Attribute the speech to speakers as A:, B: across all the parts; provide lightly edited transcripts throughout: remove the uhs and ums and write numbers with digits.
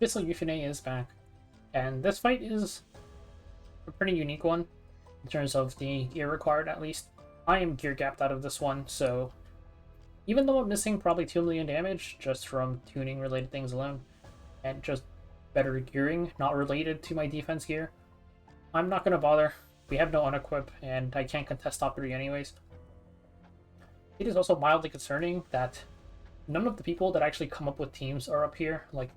A: Abyssal Euphine is back, and this fight is a pretty unique one in terms of the gear required, at least. I am gear gapped out of this one, so even though I'm missing probably 2 million damage just from tuning related things alone, and just better gearing not related to my defense gear, I'm not going to bother. We have no unequip, and I can't contest top 3 anyways. It is also mildly concerning that none of the people that actually come up with teams are up here. Like,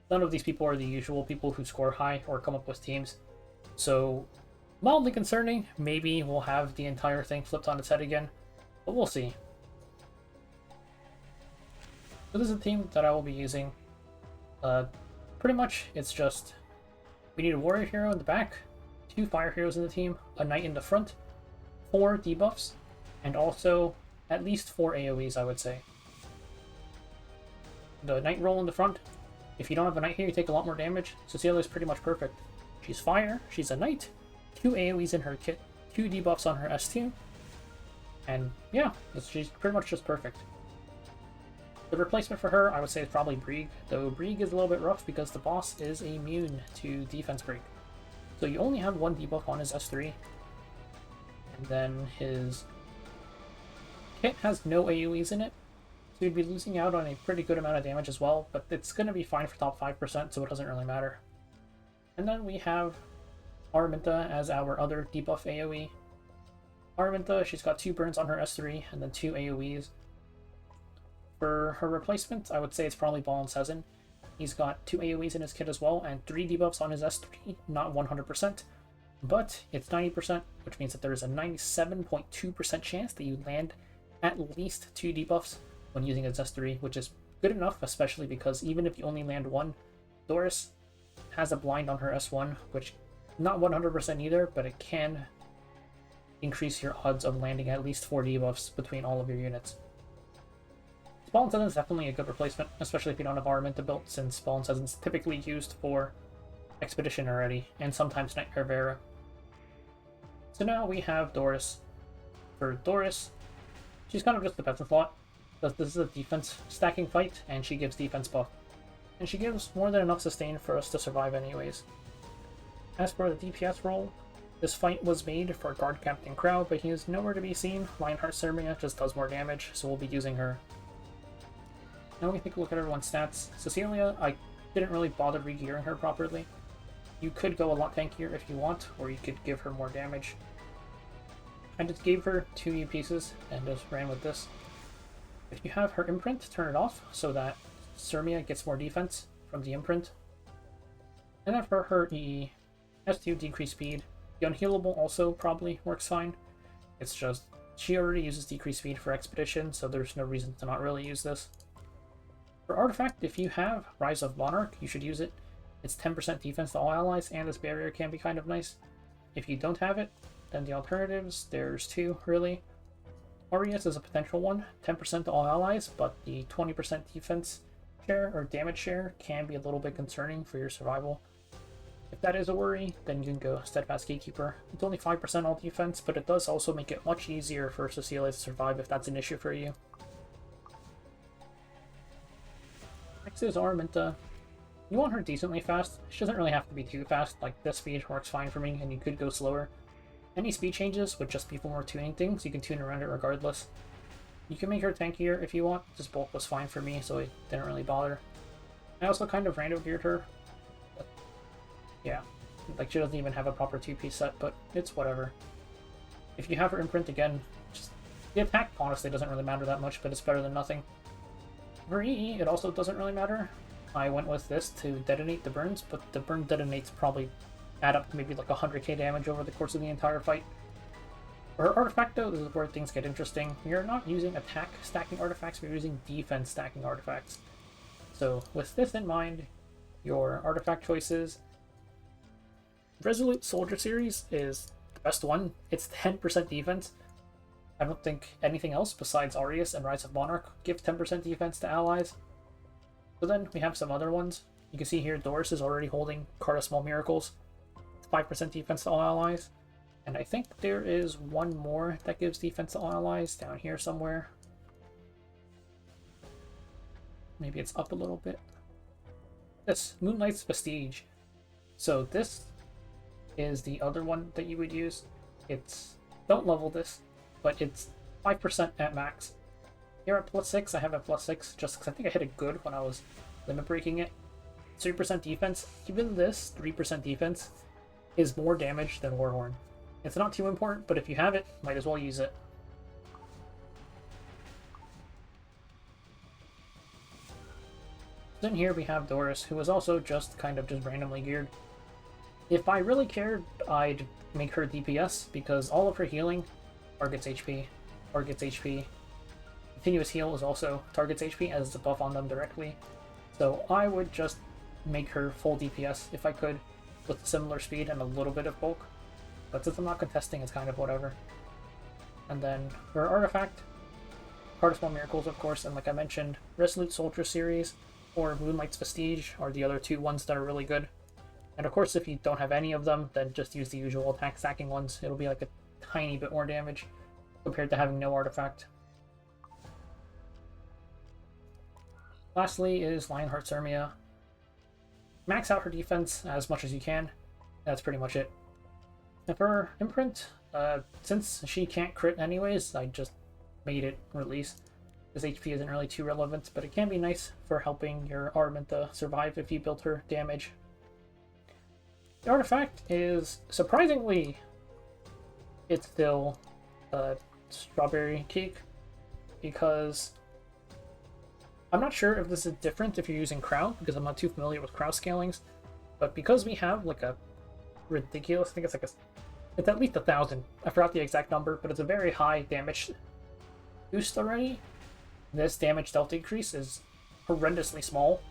A: none of these people are the usual people who score high or come up with teams. So, mildly concerning. Maybe we'll have the entire thing flipped on its head again, but we'll see. So this is a team that I will be using. Pretty much, it's just we need a warrior hero in the back, 2 fire heroes in the team, a knight in the front, 4 debuffs, and also at least 4 AoEs, I would say. The knight roll in the front. If you don't have a knight here, you take a lot more damage. Cecilia is pretty much perfect. She's fire, she's a knight, 2 AoEs in her kit, 2 debuffs on her S2, and yeah, she's pretty much just perfect. The replacement for her, I would say, is probably Brieg, though Brieg is a little bit rough because the boss is immune to defense break. So you only have 1 debuff on his S3, and then his kit has no AoEs in it, so you'd be losing out on a pretty good amount of damage as well, but it's going to be fine for top 5%, so it doesn't really matter. And then we have Aramintha as our other debuff AoE. Aramintha, she's got 2 burns on her S3, and then 2 AoEs. For her replacement, I would say it's probably Ball and Sezin. He's got 2 AoEs in his kit as well, and 3 debuffs on his S3, not 100%, but it's 90%, which means that there is a 97.2% chance that you land at least 2 debuffs when using his S3, which is good enough, especially because even if you only land 1, Doris has a blind on her S1, which not 100% either, but it can increase your odds of landing at least 4 debuffs between all of your units. Ball and Sezin is definitely a good replacement, especially if you don't have Aramintha built, since Ball and Sezin is typically used for Expedition already, and sometimes Nightmare Vera. So now we have Doris. For Doris, she's kind of just the peasant slot, because this is a defense stacking fight, and she gives defense buff. And she gives more than enough sustain for us to survive anyways. As for the DPS role, this fight was made for Guard Captain Crow, but he is nowhere to be seen. Lionheart Cermia just does more damage, so we'll be using her. Now we take a look at everyone's stats. Cecilia, I didn't really bother re-gearing her properly. You could go a lot tankier if you want, or you could give her more damage. I just gave her 2 new pieces and just ran with this. If you have her imprint, turn it off so that Cermia gets more defense from the imprint. And then for her EE, S2 decrease speed. The unhealable also probably works fine. It's just, she already uses decreased speed for Expedition, so there's no reason to not really use this. For Artifact, if you have Rise of Monarch, you should use it. It's 10% defense to all allies, and this barrier can be kind of nice. If you don't have it, then the alternatives, there's 2, really. Aureus is a potential one, 10% to all allies, but the 20% defense share, or damage share, can be a little bit concerning for your survival. If that is a worry, then you can go Steadfast Gatekeeper. It's only 5% all defense, but it does also make it much easier for Cecilia to survive if that's an issue for you. Next is Aramintha. You want her decently fast. She doesn't really have to be too fast, like this speed works fine for me, and you could go slower. Any speed changes would just be for more tuning things, you can tune around it regardless. You can make her tankier if you want, this bulk was fine for me, so it didn't really bother. I also kind of rando geared her, but yeah, like she doesn't even have a proper 2-piece set, but it's whatever. If you have her imprint again, just the attack honestly doesn't really matter that much, but it's better than nothing. For EE, it also doesn't really matter. I went with this to detonate the burns, but the burn detonates probably add up to maybe like 100k damage over the course of the entire fight. For her artifact though, this is where things get interesting. You're not using attack stacking artifacts, you're using defense stacking artifacts. So with this in mind, your artifact choices, Resolute Soldier series is the best one. It's 10% defense. I don't think anything else besides Aureus and Rise of Monarch gives 10% defense to allies. So then we have some other ones. You can see here Doris is already holding Card of Small Miracles. 5% defense to all allies. And I think there is one more that gives defense to all allies down here somewhere. Maybe it's up a little bit. this Moonlight's Prestige. So this is the other one that you would use. It's, don't level this, but it's 5% at max. Here at +6, I have it +6 just because I think I hit it good when I was limit breaking it. 3% defense. Even this 3% defense is more damage than Warhorn. It's not too important, but if you have it, might as well use it. Then here we have Doris, who is also just kind of just randomly geared. If I really cared, I'd make her DPS, because all of her healing targets HP, Continuous heal is also targets HP as a buff on them directly. So I would just make her full DPS if I could, with similar speed and a little bit of bulk. But since I'm not contesting, it's kind of whatever. And then her artifact, Heart of Small Miracles, of course, and like I mentioned, Resolute Soldier series or Moonlight's Prestige are the other two ones that are really good. And of course, if you don't have any of them, then just use the usual attack stacking ones. It'll be like a tiny bit more damage compared to having no artifact. Lastly is Lionheart Cermia. Max out her defense as much as you can. That's pretty much it. And for her imprint, since she can't crit anyways, I just made it release. This HP isn't really too relevant, but it can be nice for helping your Aramintha survive if you build her damage. The artifact is, surprisingly, it's still strawberry cake, because I'm not sure if this is different if you're using Crow, because I'm not too familiar with Crow scalings, but because we have like a ridiculous, I think it's like it's at least 1,000. I forgot the exact number, but it's a very high damage boost already. This damage delta increase is horrendously small,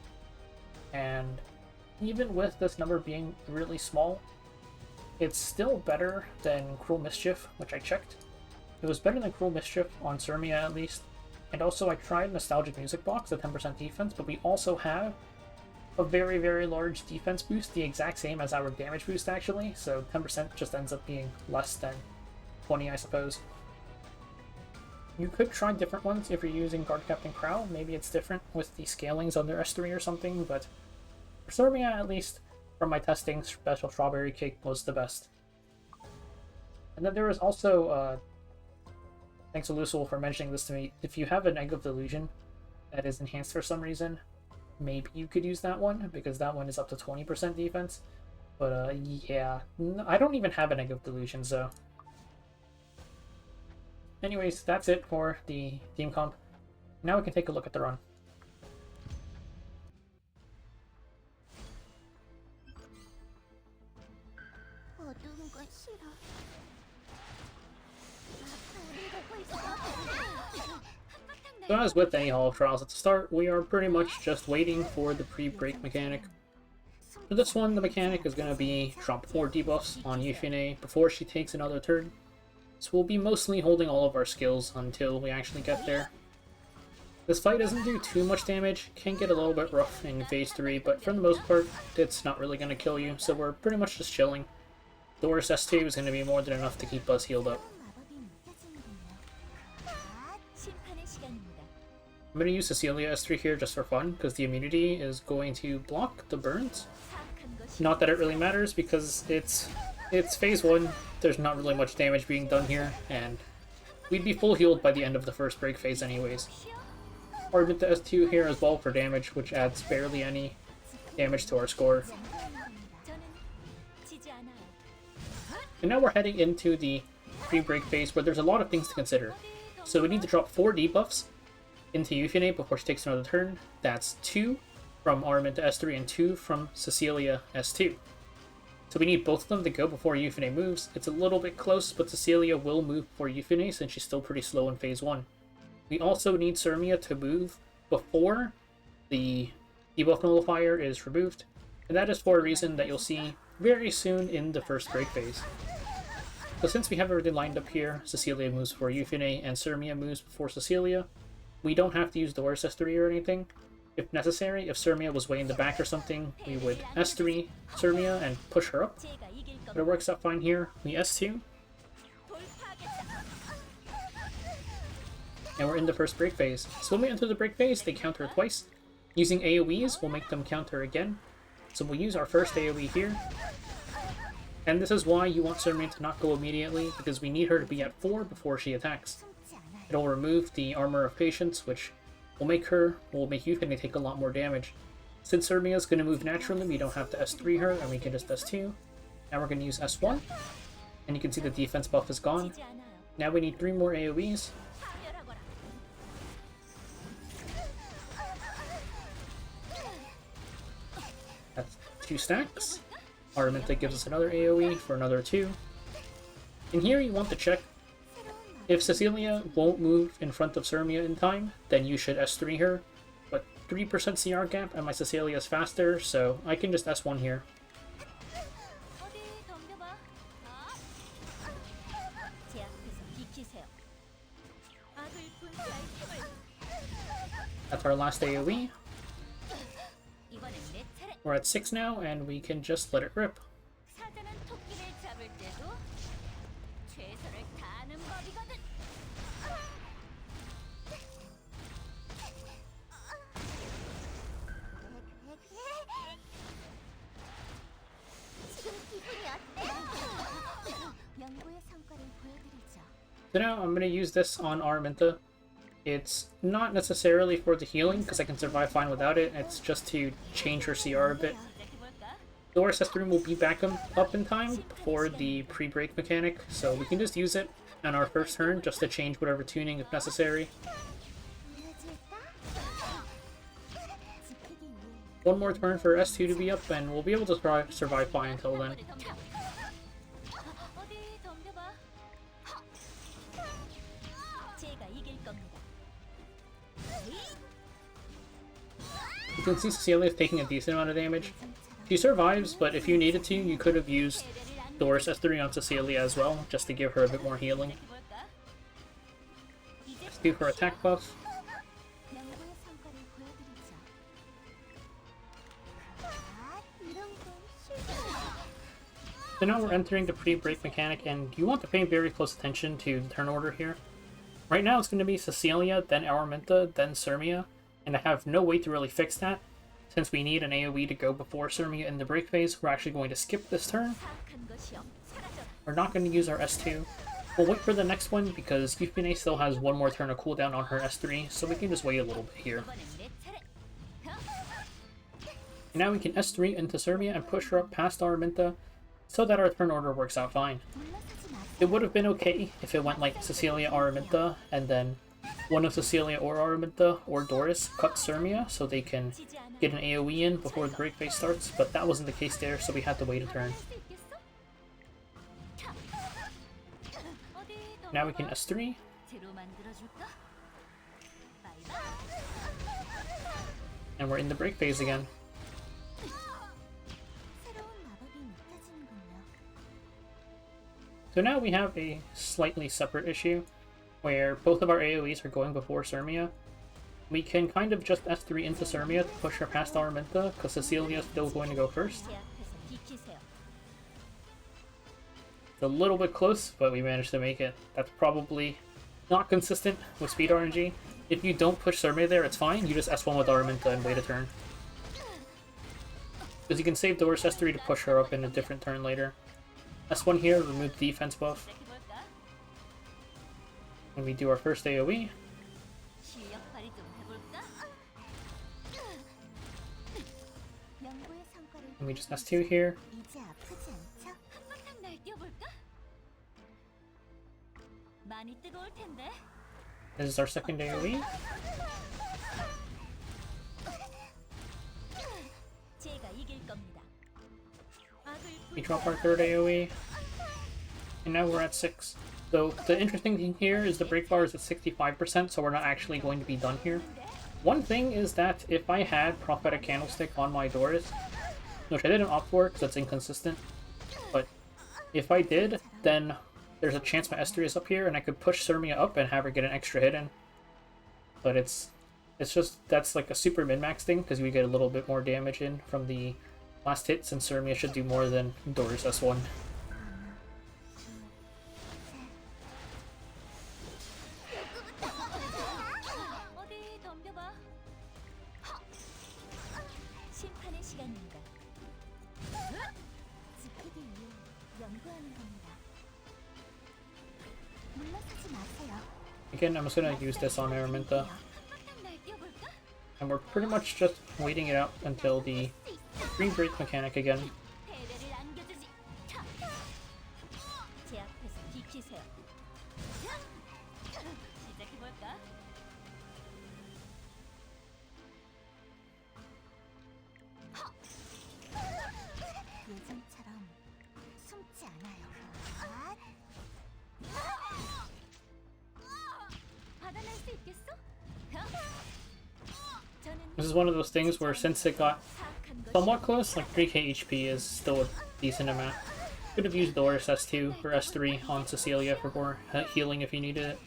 A: and even with this number being really small, it's still better than Cruel Mischief, which I checked. It was better than Cruel Mischief on Cermia at least, and also I tried Nostalgic Music Box at 10% defense, but we also have a very, very large defense boost, the exact same as our damage boost actually, so 10% just ends up being less than 20, I suppose. You could try different ones if you're using Guard Captain Crow. Maybe it's different with the scalings under S3 or something, but for Cermia, at least, from my testing, Special Strawberry Cake was the best. And then there was also, thanks to Lucille for mentioning this to me, if you have an Egg of Delusion that is enhanced for some reason, maybe you could use that one, because that one is up to 20% defense. But yeah, I don't even have an Egg of Delusion, so... Anyways, that's it for the team comp. Now we can take a look at the run. So as with any Hall of Trials at the start, we are pretty much just waiting for the pre-break mechanic. For this one, the mechanic is going to be drop 4 debuffs on Yufine before she takes another turn. So we'll be mostly holding all of our skills until we actually get there. This fight doesn't do too much damage, can get a little bit rough in phase 3, but for the most part, it's not really going to kill you, so we're pretty much just chilling. Doris S2 is going to be more than enough to keep us healed up. I'm going to use Cecilia S3 here just for fun, because the immunity is going to block the burns. Not that it really matters, because it's phase 1, there's not really much damage being done here, and we'd be full healed by the end of the first break phase anyways. Aramintha S2 here as well for damage, which adds barely any damage to our score. And now we're heading into the pre-break phase where there's a lot of things to consider. So we need to drop 4 debuffs into Yufine before she takes another turn. That's 2 from Aramintha S3 and 2 from Cecilia S2. So we need both of them to go before Yufine moves. It's a little bit close, but Cecilia will move before Yufine since she's still pretty slow in phase 1. We also need Cermia to move before the debuff nullifier is removed, and that is for a reason that you'll see very soon in the first break phase. So since we have everything lined up here, Cecilia moves before Yufine and Cermia moves before Cecilia, we don't have to use Doris S3 or anything. If necessary, if Cermia was way in the back or something, we would S3 Cermia and push her up. But it works out fine here. We S2. And we're in the first break phase. So when we enter the break phase, they counter twice. Using AoEs will make them counter again. So we'll use our first AoE here. And this is why you want Cermia to not go immediately, because we need her to be at 4 before she attacks. It'll remove the Armor of Patience, which will make Yufi take a lot more damage. Since Cermia is going to move naturally, we don't have to S3 her, and we can just S2. Now we're going to use S1, and you can see the defense buff is gone. Now we need 3 more AoEs. That's 2 stacks. Aramintha gives us another AoE for another 2. And here you want to check if Cecilia won't move in front of Cermia in time, then you should S3 her. But 3% CR gap and my Cecilia is faster, so I can just S1 here. That's our last AoE. We're at 6 now, and we can just let it rip. So now I'm going to use this on Aramintha. It's not necessarily for the healing, because I can survive fine without it. It's just to change her CR a bit. Doris Stats will be back up in time before the pre-break mechanic, so we can just use it on our first turn just to change whatever tuning if necessary. One more turn for S2 to be up, and we'll be able to survive fine until then. You can see Cecilia is taking a decent amount of damage. She survives, but if you needed to, you could have used Doris S3 on Cecilia as well, just to give her a bit more healing. Let's do her attack buff. So now we're entering the pre-break mechanic, and you want to pay very close attention to the turn order here. Right now it's going to be Cecilia, then Aramintha, then Cermia, and I have no way to really fix that. Since we need an AoE to go before Cermia in the break phase, we're actually going to skip this turn. We're not going to use our S2. We'll wait for the next one because Yufi still has one more turn of cooldown on her S3, so we can just wait a little bit here. And now we can S3 into Cermia and push her up past Aramintha so that our turn order works out fine. It would have been okay if it went like Cecilia, Aramintha, and then one of Cecilia or Aramintha or Doris cut Cermia so they can get an AoE in before the break phase starts, but that wasn't the case there, so we had to wait a turn. Now we can S3. And we're in the break phase again. So now we have a slightly separate issue, where both of our AoEs are going before Cermia. We can kind of just S3 into Cermia to push her past Aramintha, because Cecilia is still going to go first. It's a little bit close, but we managed to make it. That's probably not consistent with speed RNG. If you don't push Cermia there, it's fine. You just S1 with Aramintha and wait a turn. Because you can save Doris S3 to push her up in a different turn later. S1 here, remove the defense buff. And we do our first AoE. And we just S2 here. This is our second AoE. We drop our third AoE. And now we're at 6. So the interesting thing here is the break bar is at 65%, so we're not actually going to be done here. One thing is that if I had Prophetic Candlestick on my Doris, which I didn't opt for because it's inconsistent, but if I did, then there's a chance my S3 is up here and I could push Cermia up and have her get an extra hit in. But it's just, that's like a super min-max thing because we get a little bit more damage in from the last hit, since Cermia should do more than Doris S1. Again, I'm just gonna use this on Aramintha. And we're pretty much just waiting it out until the green break mechanic again. This is one of those things where since it got somewhat close, like 3k HP is still a decent amount. Could have used Doris S2 or S3 on Cecilia for more healing if you needed it.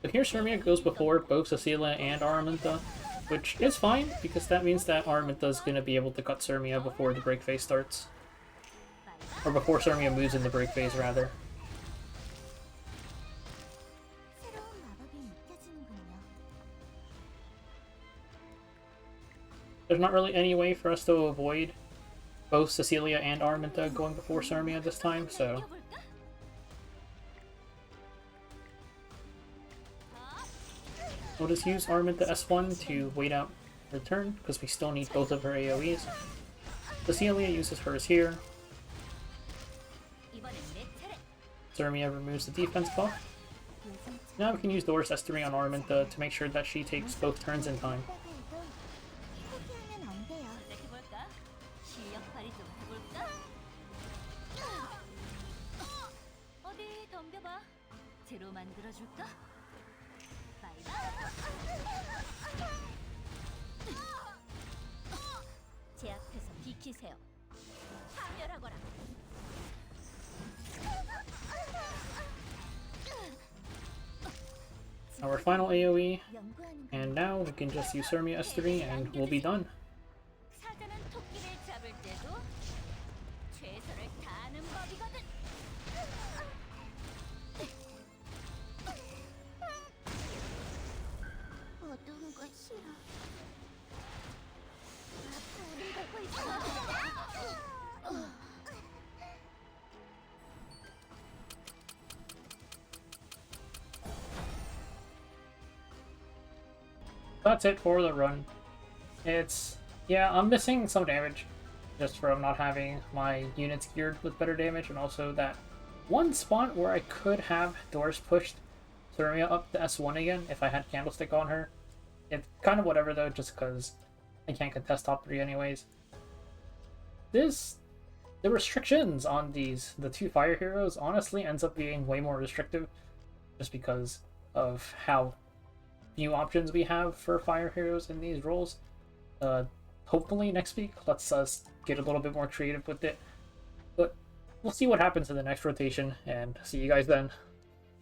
A: But here Cermia goes before both Cecilia and Aramintha, which is fine because that means that Aramintha is going to be able to cut Cermia before the break phase starts. Or before Cermia moves in the break phase, rather. There's not really any way for us to avoid both Cecilia and Aramintha going before Cermia this time, so... we'll just use Aramintha S1 to wait out her turn, because we still need both of her AoEs. Cecilia uses hers here. Cermia removes the defense buff. Now we can use Doris S3 on Aramintha to make sure that she takes both turns in time. Our final AoE, and now we can just use Cermia S3 and we'll be done. That's it for the run. Yeah, I'm missing some damage just from not having my units geared with better damage, and also that one spot where I could have Doris pushed Cermia up to S1 again if I had Candlestick on her. It's kind of whatever though, just because I can't contest top 3 anyways. The restrictions on the 2 fire heroes honestly ends up being way more restrictive just because of how few options we have for fire heroes in these roles. Hopefully next week lets us get a little bit more creative with it, but we'll see what happens in the next rotation, and see you guys then.